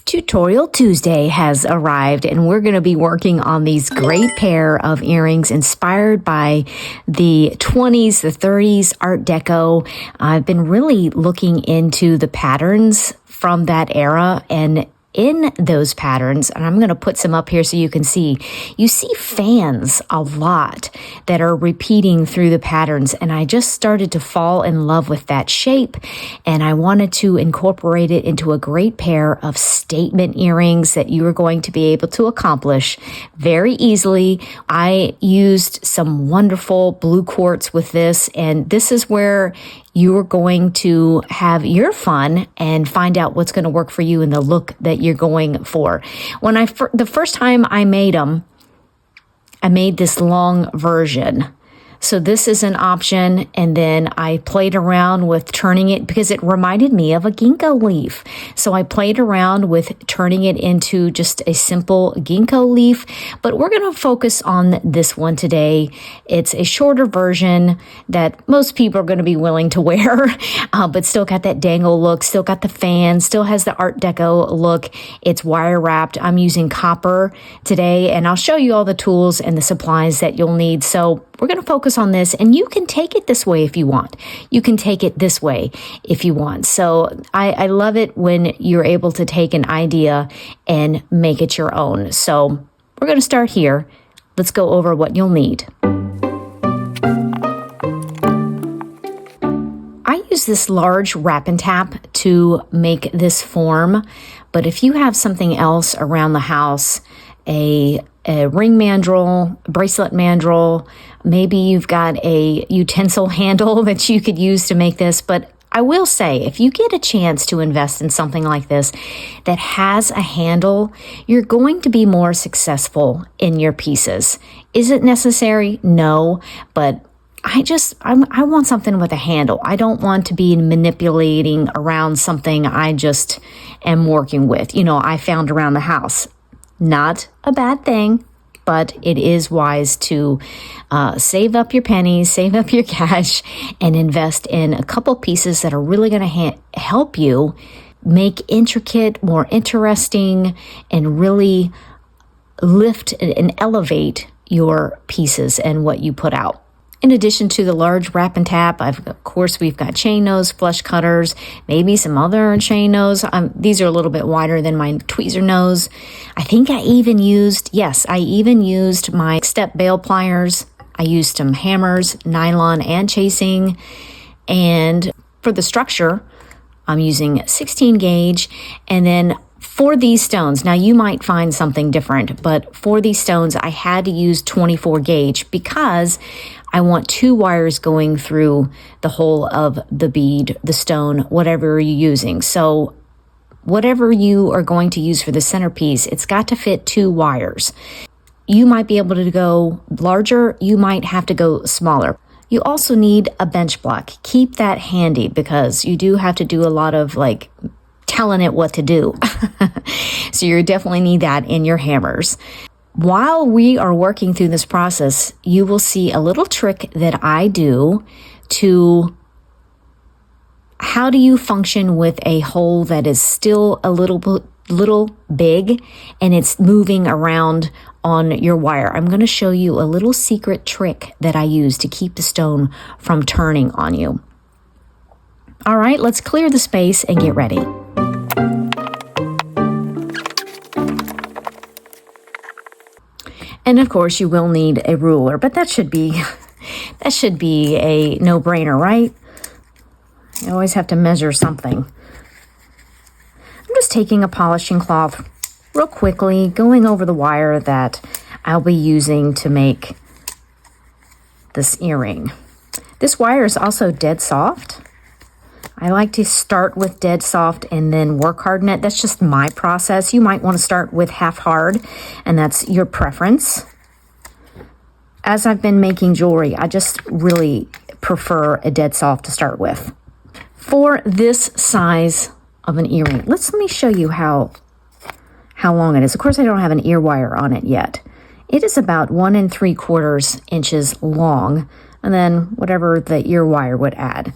Tutorial Tuesday has arrived, and we're going to be working on these great pair of earrings inspired by the 20s, the 30s Art Deco. I've been really looking into the patterns from that era, and in those patterns, and I'm going to put some up here so you can see, you see fans a lot that are repeating through the patterns, and I just started to fall in love with that shape, and I wanted to incorporate it into a great pair of statement earrings that you are going to be able to accomplish very easily. I used some wonderful blue quartz with this, and this is where you are going to have your fun and find out what's going to work for you in the look that you're going for. When the first time I made them, I made this long version. So this is an option, and then I played around with turning it because it reminded me of a ginkgo leaf. So I played around with turning it into just a simple ginkgo leaf, but we're going to focus on this one today. It's a shorter version that most people are going to be willing to wear, but still got that dangle look, still got the fan, still has the Art Deco look. It's wire wrapped. I'm using copper today, and I'll show you all the tools and the supplies that you'll need. So we're going to focus on this, and you can take it this way if you want. You can take it this way if you want. So I love it when you're able to take an idea and make it your own. So we're going to start here. Let's go over what you'll need. I use this large wrap and tap to make this form, but if you have something else around the house, a ring mandrel, bracelet mandrel, maybe you've got a utensil handle that you could use to make this. But I will say, if you get a chance to invest in something like this that has a handle, you're going to be more successful in your pieces. Is it necessary? No, but I want something with a handle. I don't want to be manipulating around something I just am working with. I found around the house. Not a bad thing, but it is wise to save up your pennies, save up your cash, and invest in a couple pieces that are really going to help you make intricate, more interesting, and really lift and elevate your pieces and what you put out. In addition to the large wrap and tap, of course, we've got chain nose, flush cutters, maybe some other chain nose. These are a little bit wider than my tweezer nose. I think I even used my step bail pliers. I used some hammers, nylon, and chasing. And for the structure, I'm using 16 gauge. And then for these stones, now you might find something different, but for these stones, I had to use 24 gauge because I want 2 wires going through the whole of the bead, the stone, whatever you're using. So whatever you are going to use for the centerpiece, it's got to fit 2 wires. You might be able to go larger. You might have to go smaller. You also need a bench block. Keep that handy because you do have to do a lot of telling it what to do. So you definitely need that in your hammers. While we are working through this process, you will see a little trick that I do to how do you function with a hole that is still a little big and it's moving around on your wire. I'm going to show you a little secret trick that I use to keep the stone from turning on you. All right, let's clear the space and get ready. And of course, you will need a ruler, but that should be a no-brainer, right? You always have to measure something. I'm just taking a polishing cloth real quickly, going over the wire that I'll be using to make this earring. This wire is also dead soft. I like to start with dead soft and then work hard in it. That's just my process. You might want to start with half hard, and that's your preference. As I've been making jewelry, I just really prefer a dead soft to start with. For this size of an earring, let me show you how long it is. Of course, I don't have an ear wire on it yet. It is about 1 3/4 inches long, and then whatever the ear wire would add.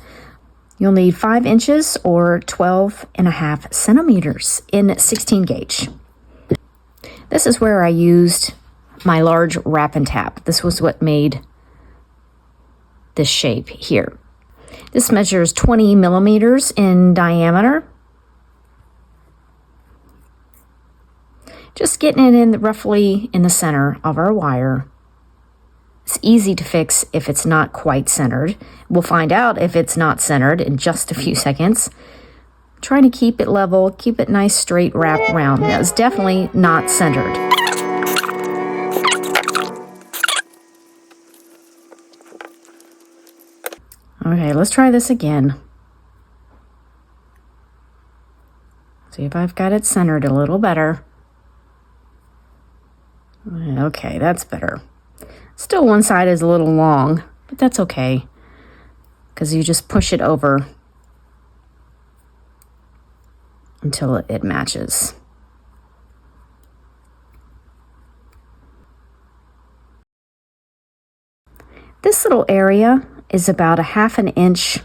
You'll need 5 inches or 12.5 centimeters in 16 gauge. This is where I used my large wrap and tap. This was what made this shape here. This measures 20 millimeters in diameter. Just getting it in roughly in the center of our wire. It's easy to fix if it's not quite centered. We'll find out if it's not centered in just a few seconds. Trying to keep it level, keep it nice, straight, wrap around. That was definitely not centered. Okay, let's try this again. See if I've got it centered a little better. Okay, that's better. Still one side is a little long, but that's okay, because you just push it over until it matches. This little area is about 1/2 inch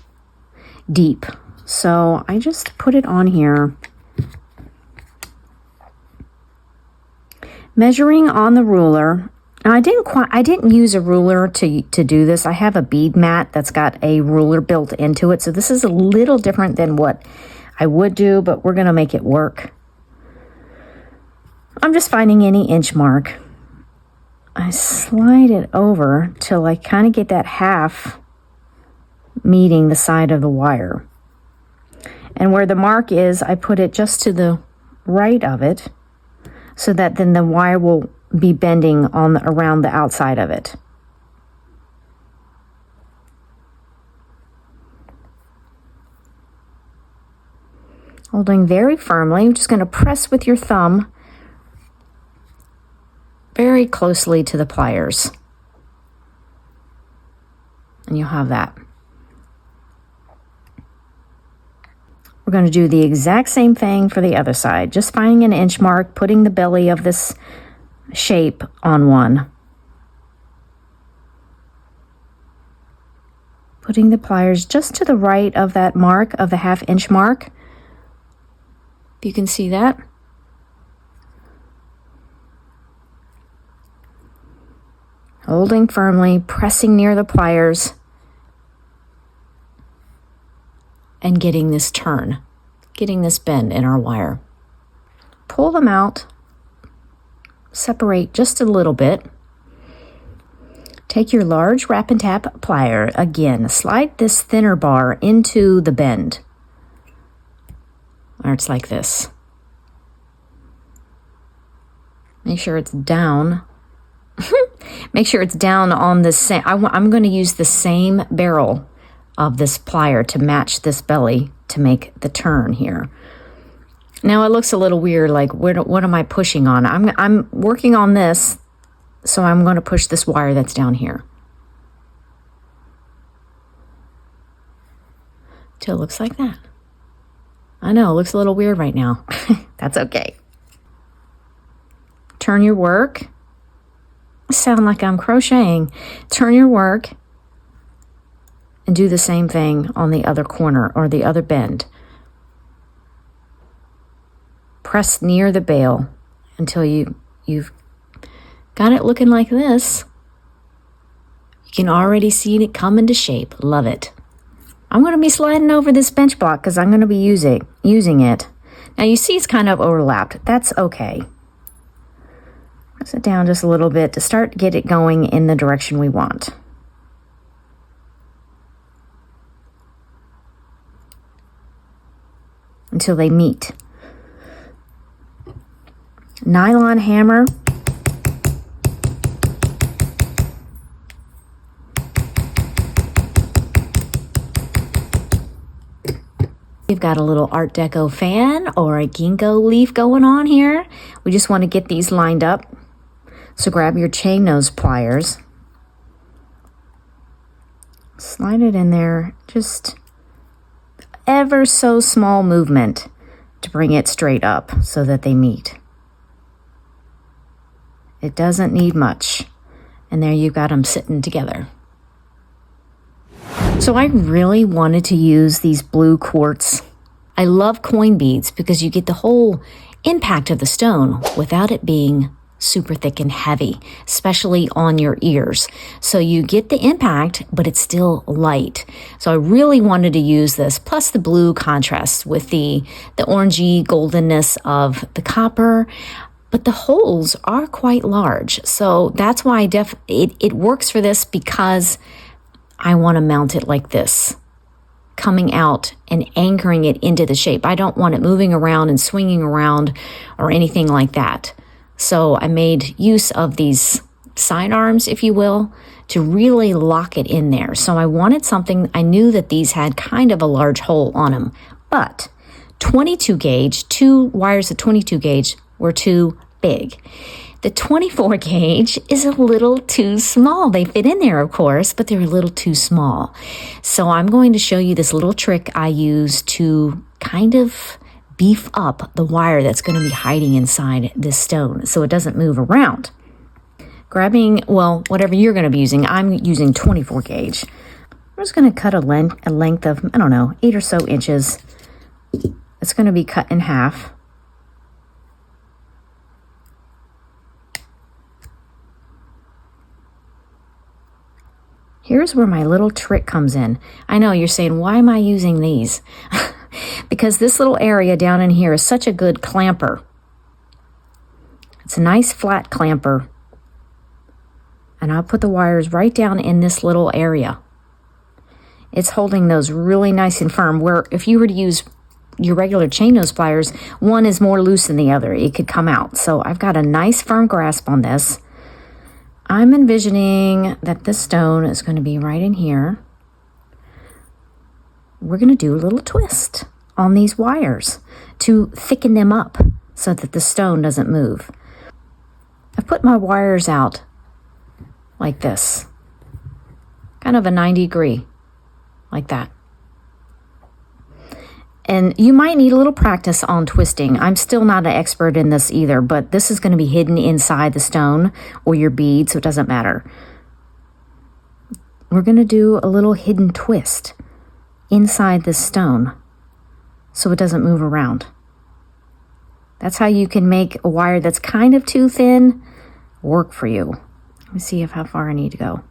deep, so I just put it on here. Measuring on the ruler. Now I didn't use a ruler to do this. I have a bead mat that's got a ruler built into it. So this is a little different than what I would do, but we're going to make it work. I'm just finding any inch mark. I slide it over till I kind of get that half meeting the side of the wire. And where the mark is, I put it just to the right of it, so that then the wire will be bending around the outside of it. Holding very firmly, I'm just going to press with your thumb very closely to the pliers. And you'll have that. We're going to do the exact same thing for the other side, just finding an inch mark, putting the belly of this shape on one. Putting the pliers just to the right of that mark, of the 1/2 inch mark. If you can see that. Holding firmly, pressing near the pliers, and getting this turn, getting this bend in our wire. Pull them out, separate just a little bit. Take your large wrap and tap plier, again, slide this thinner bar into the bend. Or it's like this. Make sure it's down. Make sure it's down on the same, I'm going to use the same barrel of this plier to match this belly to make the turn here. Now it looks a little weird, like what am I pushing on? I'm working on this, so I'm going to push this wire that's down here till it looks like that. I know, it looks a little weird right now. That's okay. Turn your work. Sound like I'm crocheting. Turn your work and do the same thing on the other corner or the other bend. Press near the bail until you've got it looking like this. You can already see it come into shape. Love it. I'm going to be sliding over this bench block because I'm going to be using it. Now you see it's kind of overlapped. That's okay. Press it down just a little bit to get it going in the direction we want. Until they meet. Nylon hammer. We've got a little Art Deco fan or a ginkgo leaf going on here. We just want to get these lined up. So grab your chain nose pliers. Slide it in there, just ever so small movement to bring it straight up so that they meet. It doesn't need much. And there you've got them sitting together. So I really wanted to use these blue quartz. I love coin beads because you get the whole impact of the stone without it being super thick and heavy, especially on your ears. So you get the impact, but it's still light. So I really wanted to use this, plus the blue contrasts with the orangey goldenness of the copper. But the holes are quite large. So that's why it works for this, because I want to mount it like this, coming out and anchoring it into the shape. I don't want it moving around and swinging around or anything like that. So I made use of these side arms, if you will, to really lock it in there. So I wanted something, I knew that these had kind of a large hole on them, but 22 gauge, 2 wires of 22 gauge were too big. The 24 gauge is a little too small. They fit in there, of course, but they're a little too small. So I'm going to show you this little trick I use to kind of beef up the wire that's going to be hiding inside this stone so it doesn't move around. Grabbing, well, whatever you're going to be using, I'm using 24 gauge. I'm just going to cut a length of, I don't know, 8 or so inches. It's going to be cut in half. Here's where my little trick comes in. I know you're saying, why am I using these? Because this little area down in here is such a good clamper. It's a nice flat clamper. And I'll put the wires right down in this little area. It's holding those really nice and firm, where if you were to use your regular chain nose pliers, one is more loose than the other. It could come out. So I've got a nice firm grasp on this. I'm envisioning that this stone is going to be right in here. We're going to do a little twist on these wires to thicken them up so that the stone doesn't move. I've put my wires out like this, kind of a 90-degree, like that. And you might need a little practice on twisting. I'm still not an expert in this either, but this is going to be hidden inside the stone or your bead, so it doesn't matter. We're going to do a little hidden twist inside this stone so it doesn't move around. That's how you can make a wire that's kind of too thin work for you. Let me see how far I need to go.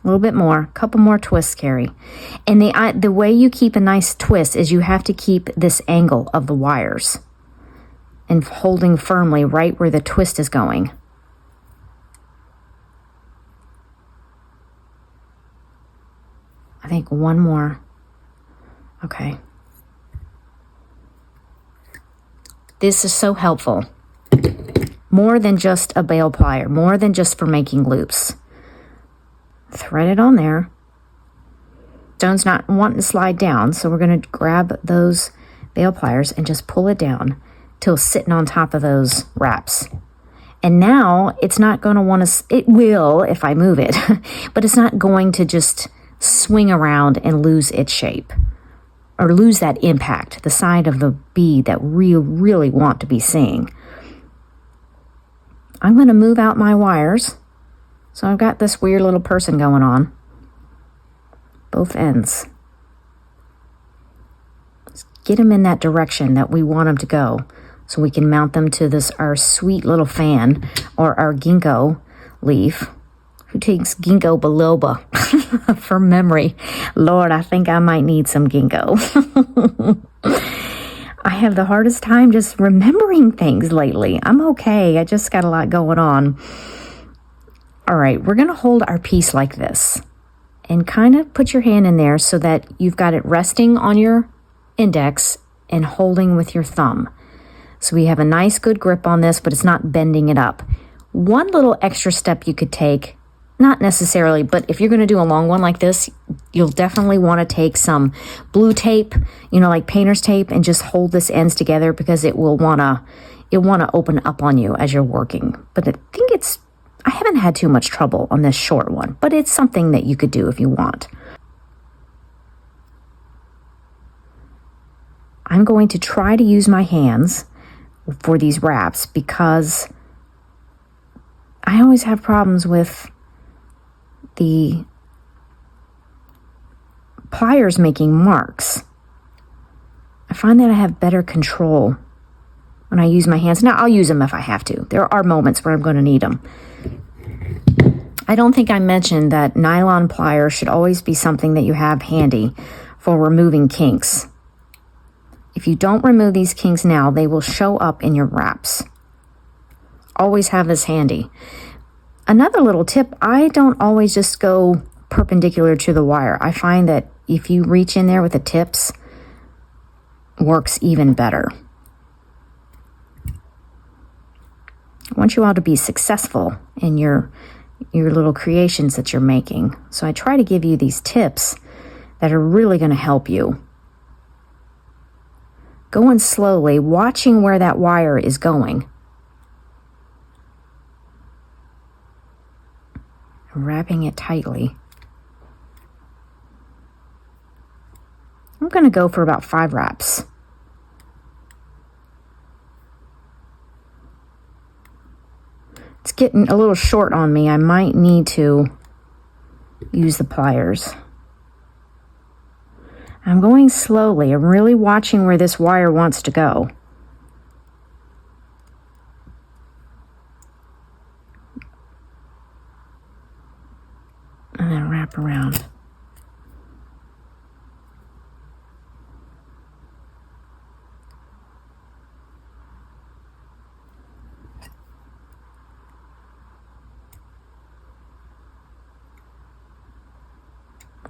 A little bit more, a couple more twists, Carrie. And the way you keep a nice twist is you have to keep this angle of the wires and holding firmly right where the twist is going. I think one more. Okay. This is so helpful. More than just a bail plier, more than just for making loops. Thread it on there. Stone's not wanting to slide down, so we're going to grab those bail pliers and just pull it down till it's sitting on top of those wraps. And now it's not going to want to, it will if I move it, but it's not going to just swing around and lose its shape or lose that impact, the side of the bead that we really want to be seeing. I'm going to move out my wires. So I've got this weird little person going on, both ends. Let's get them in that direction that we want them to go so we can mount them to our sweet little fan or our ginkgo leaf. Who takes ginkgo biloba for memory? Lord, I think I might need some ginkgo. I have the hardest time just remembering things lately. I'm okay. I just got a lot going on. All right, we're going to hold our piece like this and kind of put your hand in there so that you've got it resting on your index and holding with your thumb. So we have a nice good grip on this, but it's not bending it up. One little extra step you could take, not necessarily, but if you're going to do a long one like this, you'll definitely want to take some blue tape, like painter's tape, and just hold this ends together because it will want to open up on you as you're working. But I haven't had too much trouble on this short one, but it's something that you could do if you want. I'm going to try to use my hands for these wraps because I always have problems with the pliers making marks. I find that I have better control when I use my hands. Now, I'll use them if I have to. There are moments where I'm going to need them. I don't think I mentioned that nylon pliers should always be something that you have handy for removing kinks. If you don't remove these kinks now, they will show up in your wraps. Always have this handy. Another little tip, I don't always just go perpendicular to the wire. I find that if you reach in there with the tips, works even better. I want you all to be successful in your little creations that you're making. So I try to give you these tips that are really going to help you. Going slowly, watching where that wire is going. Wrapping it tightly. I'm going to go for about 5 wraps. It's getting a little short on me. I might need to use the pliers. I'm going slowly. I'm really watching where this wire wants to go. And then wrap around.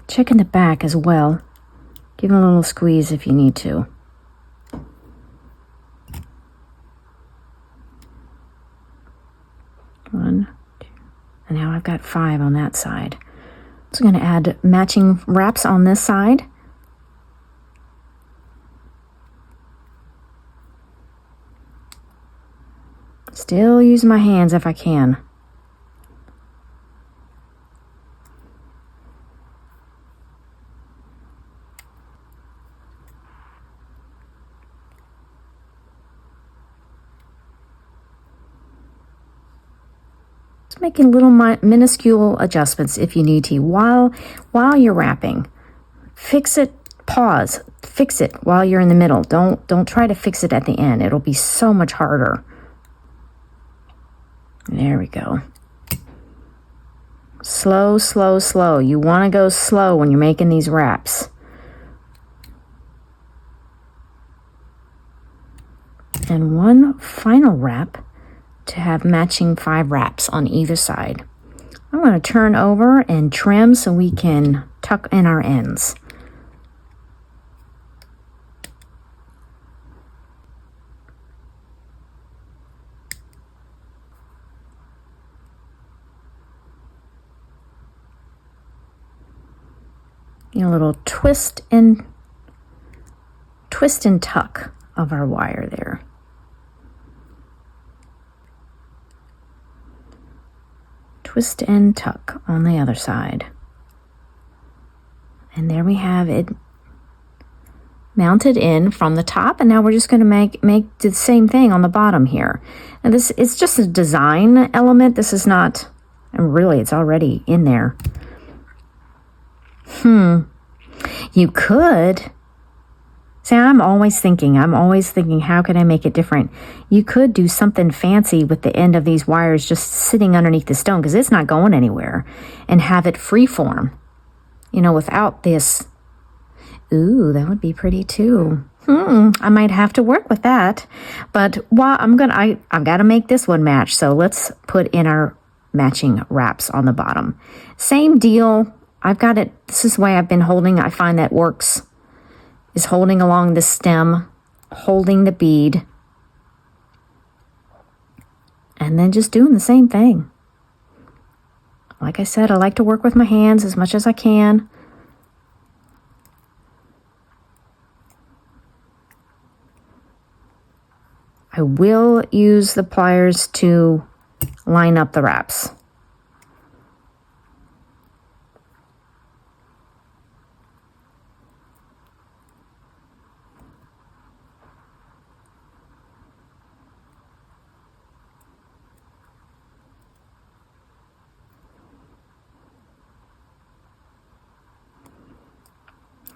Check in the back as well. Give it a little squeeze if you need to. One, two, and now I've got 5 on that side. So I'm going to add matching wraps on this side. Still use my hands if I can. Just making little minuscule adjustments if you need to while you're wrapping. Fix it, pause, fix it while you're in the middle. Don't try to fix it at the end. It'll be so much harder. There we go. Slow, slow, slow. You want to go slow when you're making these wraps. And one final wrap to have matching 5 wraps on either side. I'm going to turn over and trim so we can tuck in our ends. A little twist and tuck of our wire there. Twist and tuck on the other side. And there we have it mounted in from the top, and now we're just going to make the same thing on the bottom here. And this is just a design element. This is not, and really it's already in there. You could, see, I'm always thinking, how can I make it different? You could do something fancy with the end of these wires just sitting underneath the stone, because it's not going anywhere, and have it freeform, without this. Ooh, that would be pretty too. I might have to work with that, but I've got to make this one match. So let's put in our matching wraps on the bottom. Same deal. I've got it. This is the way I've been holding. I find that works, is holding along the stem, holding the bead, and then just doing the same thing. Like I said, I like to work with my hands as much as I can. I will use the pliers to line up the wraps.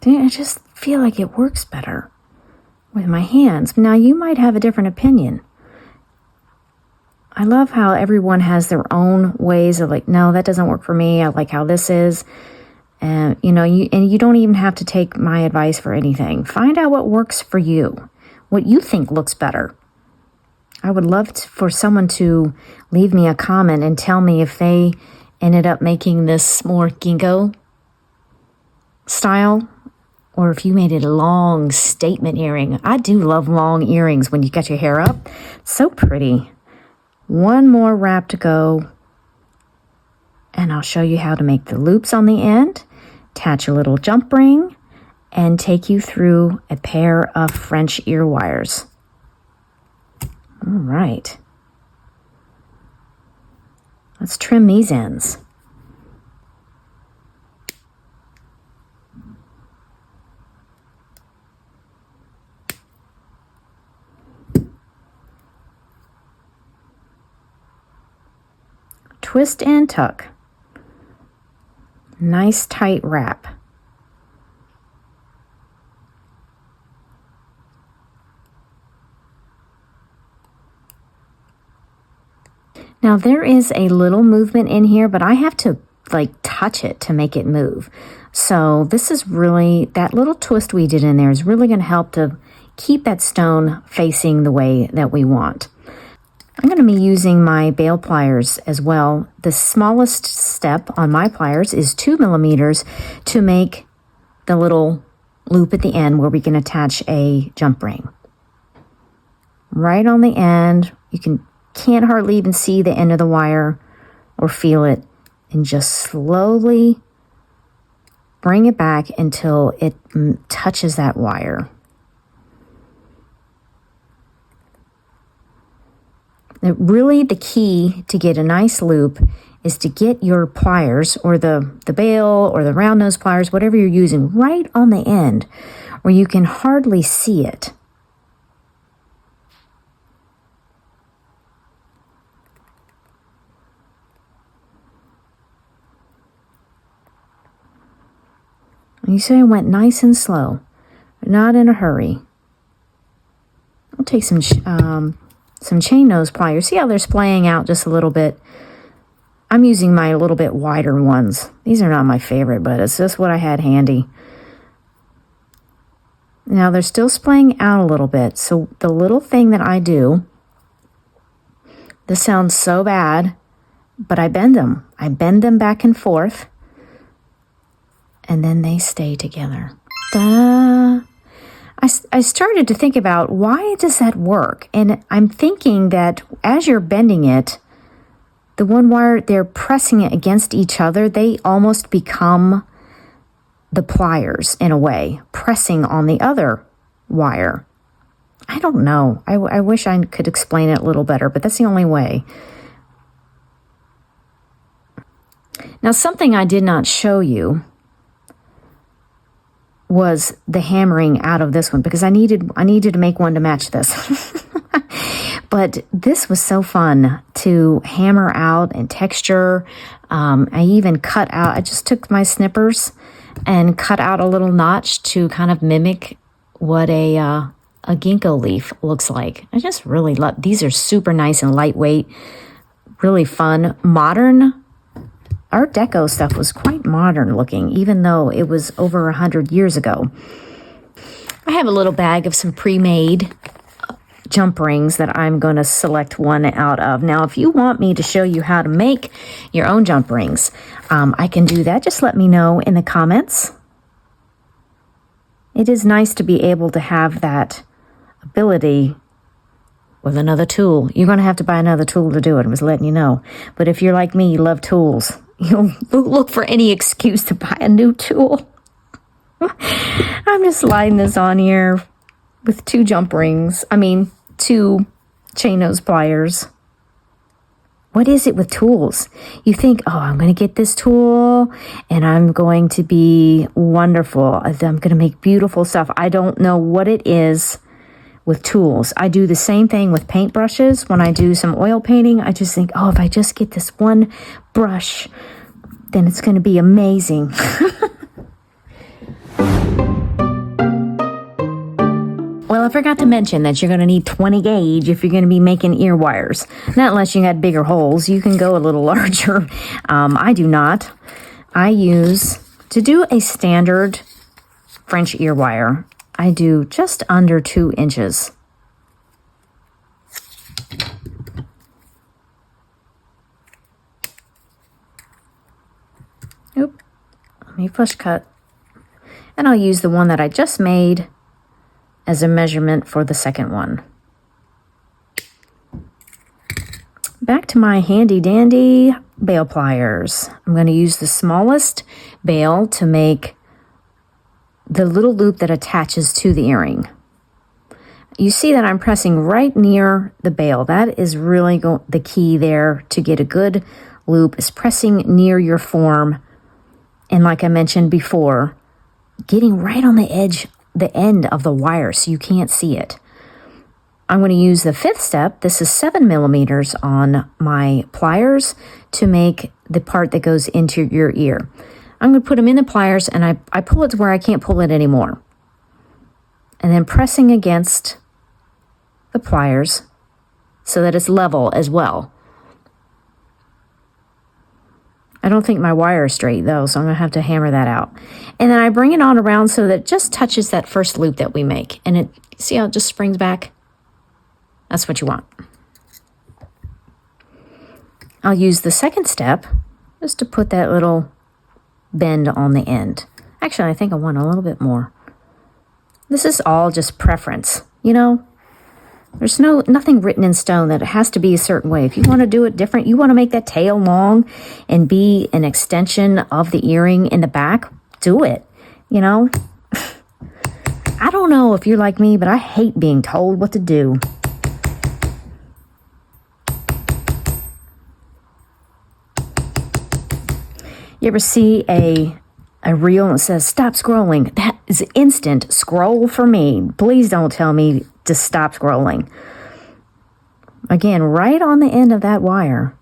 I just feel like it works better with my hands. Now, you might have a different opinion. I love how everyone has their own ways of like, no, that doesn't work for me. I like how this is. And, you don't even have to take my advice for anything. Find out what works for you, what you think looks better. I would love for someone to leave me a comment and tell me if they ended up making this more ginkgo style, or if you made it a long statement earring. I do love long earrings when you got your hair up. So pretty. One more wrap to go. And I'll show you how to make the loops on the end, attach a little jump ring, and take you through a pair of French ear wires. All right. Let's trim these ends. Twist and tuck. Nice tight wrap. Now there is a little movement in here, but I have to like touch it to make it move. So this is really, that little twist we did in there is really going to help to keep that stone facing the way that we want. I'm going to be using my bail pliers as well. The smallest step on my pliers is 2 millimeters to make the little loop at the end where we can attach a jump ring. Right on the end, you can't hardly even see the end of the wire or feel it, and just slowly bring it back until it touches that wire. Really, the key to get a nice loop is to get your pliers, or the bail or the round nose pliers, whatever you're using, right on the end where you can hardly see it. You say I went nice and slow, not in a hurry. I'll take some chain nose pliers. See how they're splaying out just a little bit? I'm using my little bit wider ones. These are not my favorite, but it's just what I had handy. Now they're still splaying out a little bit. So the little thing that I do, this sounds so bad, but I bend them. I bend them back and forth, and then they stay together. I started to think about, why does that work? And I'm thinking that as you're bending it, the one wire, they're pressing it against each other. They almost become the pliers in a way, pressing on the other wire. I don't know. I wish I could explain it a little better, but that's the only way. Now, something I did not show you was the hammering out of this one, because I needed to make one to match this. But this was so fun to hammer out and texture. I even cut out, I just took my snippers and cut out a little notch to kind of mimic what a ginkgo leaf looks like. I just really love, these are super nice and lightweight, really fun, modern. Art Deco stuff was quite modern looking, even though it was over 100 years ago. I have a little bag of some pre-made jump rings that I'm going to select one out of. Now, if you want me to show you how to make your own jump rings, I can do that. Just let me know in the comments. It is nice to be able to have that ability with another tool. You're going to have to buy another tool to do it. I was letting you know. But if you're like me, you love tools. You'll look for any excuse to buy a new tool. I'm just sliding this on here with 2 jump rings. 2 chain nose pliers. What is it with tools? You think, oh, I'm going to get this tool and I'm going to be wonderful. I'm going to make beautiful stuff. I don't know what it is with tools. I do the same thing with paintbrushes. When I do some oil painting, I just think, oh, if I just get this one brush, then it's going to be amazing. Well, I forgot to mention that you're going to need 20 gauge if you're going to be making ear wires. Not unless you got bigger holes. You can go a little larger. I do not. I use, to do a standard French ear wire, I do just under 2 inches. Oop. Let me flush cut. And I'll use the one that I just made as a measurement for the second one. Back to my handy dandy bail pliers. I'm going to use the smallest bail to make the little loop that attaches to the earring. You see that I'm pressing right near the bail. That is really the key there to get a good loop, is pressing near your form. And like I mentioned before, getting right on the edge, the end of the wire so you can't see it. I'm going to use the 5th step. This is 7 millimeters on my pliers to make the part that goes into your ear. I'm going to put them in the pliers and I pull it to where I can't pull it anymore. And then pressing against the pliers so that it's level as well. I don't think my wire is straight though, so I'm going to have to hammer that out. And then I bring it on around so that it just touches that first loop that we make. And it, see how it just springs back? That's what you want. I'll use the 2nd step just to put that little bend on the end. Actually, I think I want a little bit more. This is all just preference, you know? There's nothing written in stone that it has to be a certain way. If you want to do it different, you want to make that tail long and be an extension of the earring in the back, do it, you know? I don't know if you're like me, but I hate being told what to do. You ever see a reel that says, stop scrolling? That is instant scroll for me. Please don't tell me to stop scrolling. Again, right on the end of that wire.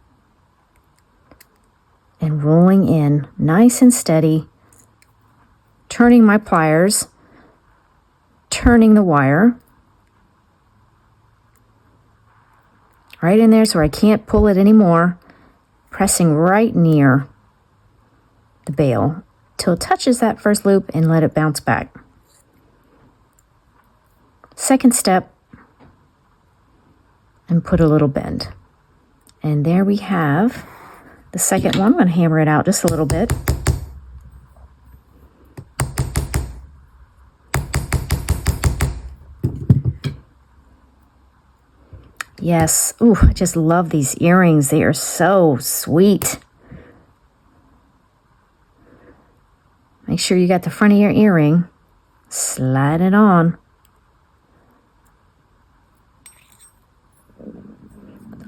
And rolling in nice and steady. Turning my pliers. Turning the wire. Right in there so I can't pull it anymore. Pressing right near the bail till it touches that first loop and let it bounce back. 2nd step, and put a little bend. And there we have the second one. I'm going to hammer it out just a little bit. Yes. Ooh, I just love these earrings. They are so sweet. Make sure you got the front of your earring. Slide it on.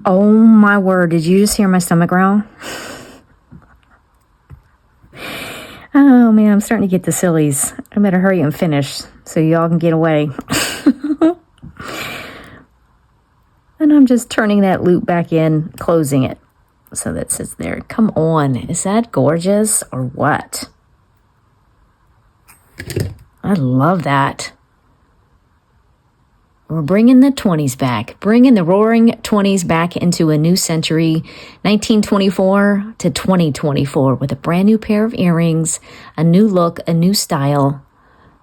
Oh my word, did you just hear my stomach growl? Oh man, I'm starting to get the sillies. I better hurry and finish so y'all can get away. And I'm just turning that loop back in, closing it. So that sits there. Come on, is that gorgeous or what? I love that. We're bringing the 20s back, bringing the roaring 20s back into a new century, 1924 to 2024, with a brand new pair of earrings, a new look, a new style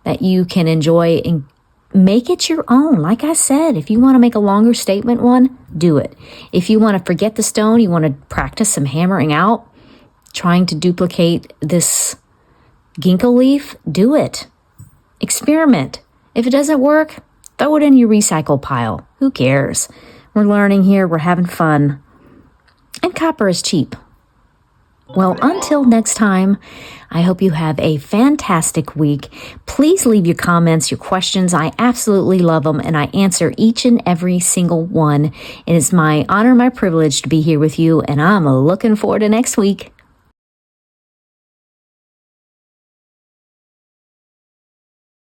that you can enjoy and make it your own. Like I said, if you want to make a longer statement one, do it. If you want to forget the stone, you want to practice some hammering out, trying to duplicate this ginkgo leaf, do it. Experiment. If it doesn't work, throw it in your recycle pile. Who cares? We're learning here. We're having fun. And copper is cheap. Well, until next time, I hope you have a fantastic week. Please leave your comments, your questions. I absolutely love them, and I answer each and every single one. It is my honor, my privilege to be here with you, and I'm looking forward to next week.